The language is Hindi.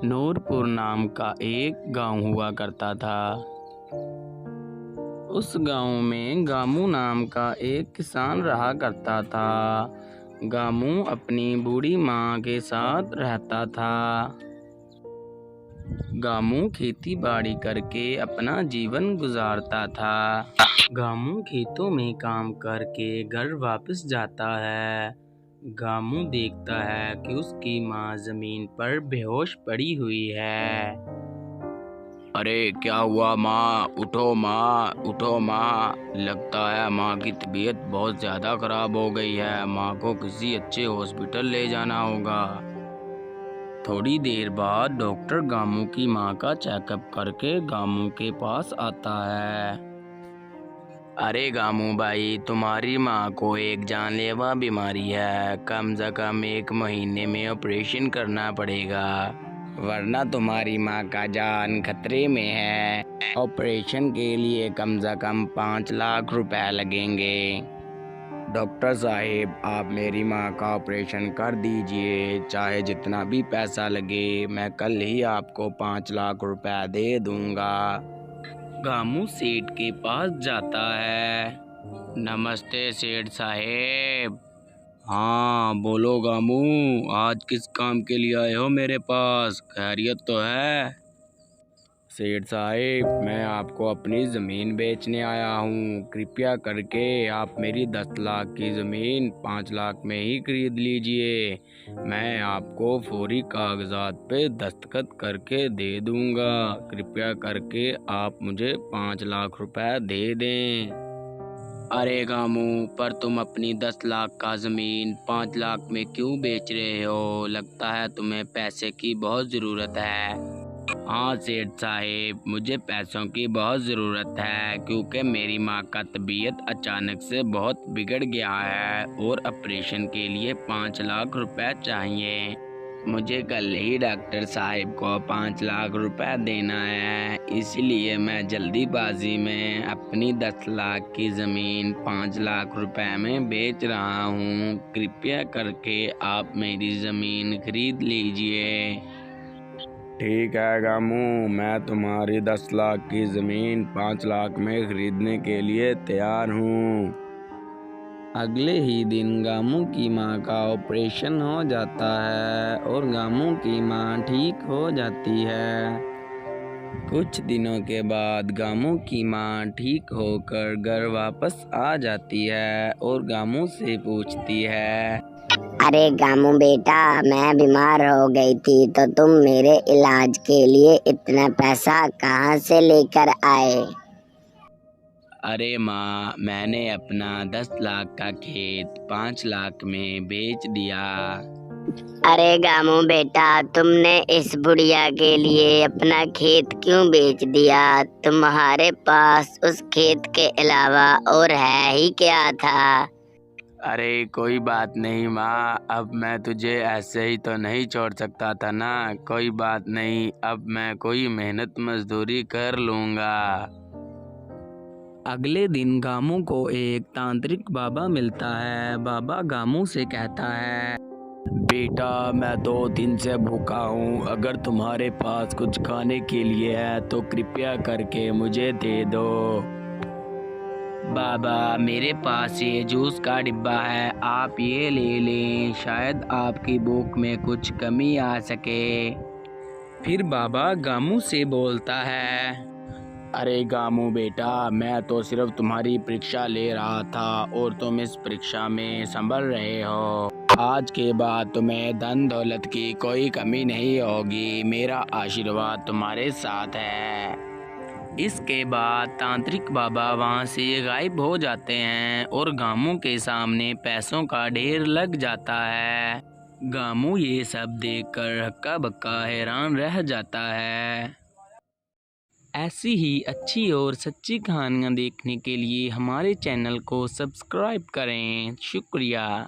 नूरपुर नाम का एक गांव हुआ करता था। उस गांव में गामू नाम का एक किसान रहा करता था। गामू अपनी बूढ़ी माँ के साथ रहता था। गामू खेती बाड़ी करके अपना जीवन गुजारता था। गामू खेतों में काम करके घर वापस जाता है। गामू देखता है कि उसकी माँ जमीन पर बेहोश पड़ी हुई है। अरे क्या हुआ माँ, उठो माँ, उठो माँ। लगता है माँ की तबीयत बहुत ज़्यादा खराब हो गई है। माँ को किसी अच्छे हॉस्पिटल ले जाना होगा। थोड़ी देर बाद डॉक्टर गामू की माँ का चेकअप करके गामू के पास आता है। अरे गामू भाई, तुम्हारी माँ को एक जानलेवा बीमारी है। कम से कम 1 महीने में ऑपरेशन करना पड़ेगा, वरना तुम्हारी माँ का जान खतरे में है। ऑपरेशन के लिए कम से कम 5 लाख रुपए लगेंगे। डॉक्टर साहिब, आप मेरी माँ का ऑपरेशन कर दीजिए। चाहे जितना भी पैसा लगे, मैं कल ही आपको 5 लाख रुपए दे दूंगा। गामू सेठ के पास जाता है। नमस्ते सेठ साहेब। हाँ बोलो गामू, आज किस काम के लिए आए हो मेरे पास? खैरियत तो है? सेठ साहिब, मैं आपको अपनी ज़मीन बेचने आया हूँ। कृपया करके आप मेरी 10 लाख की ज़मीन 5 लाख में ही खरीद लीजिए। मैं आपको फौरी कागजात पे दस्तखत करके दे दूँगा। कृपया करके आप मुझे 5 लाख रुपए दे दें। अरे गामू, पर तुम अपनी 10 लाख का ज़मीन 5 लाख में क्यों बेच रहे हो? लगता है तुम्हें पैसे की बहुत ज़रूरत है। हाँ सेठ साहिब, मुझे पैसों की बहुत ज़रूरत है, क्योंकि मेरी माँ का तबीयत अचानक से बहुत बिगड़ गया है और ऑपरेशन के लिए 5 लाख रुपए चाहिए। मुझे कल ही डॉक्टर साहिब को 5 लाख रुपए देना है, इसलिए मैं जल्दीबाजी में अपनी 10 लाख की ज़मीन 5 लाख रुपए में बेच रहा हूँ। कृपया करके आप मेरी ज़मीन खरीद लीजिए। ठीक है गामू, मैं तुम्हारी 10 लाख की ज़मीन 5 लाख में खरीदने के लिए तैयार हूँ। अगले ही दिन गामू की माँ का ऑपरेशन हो जाता है और गामू की माँ ठीक हो जाती है। कुछ दिनों के बाद गामू की माँ ठीक होकर घर वापस आ जाती है और गामू से पूछती है, अरे गामू बेटा, मैं बीमार हो गई थी तो तुम मेरे इलाज के लिए इतना पैसा कहाँ से लेकर आए? अरे माँ, मैंने अपना 10 लाख का खेत 5 लाख में बेच दिया। अरे गामू बेटा, तुमने इस बुढ़िया के लिए अपना खेत क्यों बेच दिया? तुम्हारे पास उस खेत के अलावा और है ही क्या था? अरे कोई बात नहीं माँ, अब मैं तुझे ऐसे ही तो नहीं छोड़ सकता था ना। कोई बात नहीं, अब मैं कोई मेहनत मजदूरी कर लूँगा। अगले दिन गामू को एक तांत्रिक बाबा मिलता है। बाबा गामू से कहता है, बेटा मैं 2 दिन से भूखा हूँ। अगर तुम्हारे पास कुछ खाने के लिए है तो कृपया करके मुझे दे दो। बाबा, मेरे पास ये जूस का डिब्बा है, आप ये ले लें, शायद आपकी भूख में कुछ कमी आ सके। फिर बाबा गामू से बोलता है, अरे गामू बेटा, मैं तो सिर्फ तुम्हारी परीक्षा ले रहा था और तुम इस परीक्षा में संभल रहे हो। आज के बाद तुम्हें धन दौलत की कोई कमी नहीं होगी। मेरा आशीर्वाद तुम्हारे साथ है। इसके बाद तांत्रिक बाबा वहाँ से गायब हो जाते हैं और गामू के सामने पैसों का ढेर लग जाता है। गामू ये सब देखकर हक्का बक्का हैरान रह जाता है। ऐसी ही अच्छी और सच्ची कहानियाँ देखने के लिए हमारे चैनल को सब्सक्राइब करें। शुक्रिया।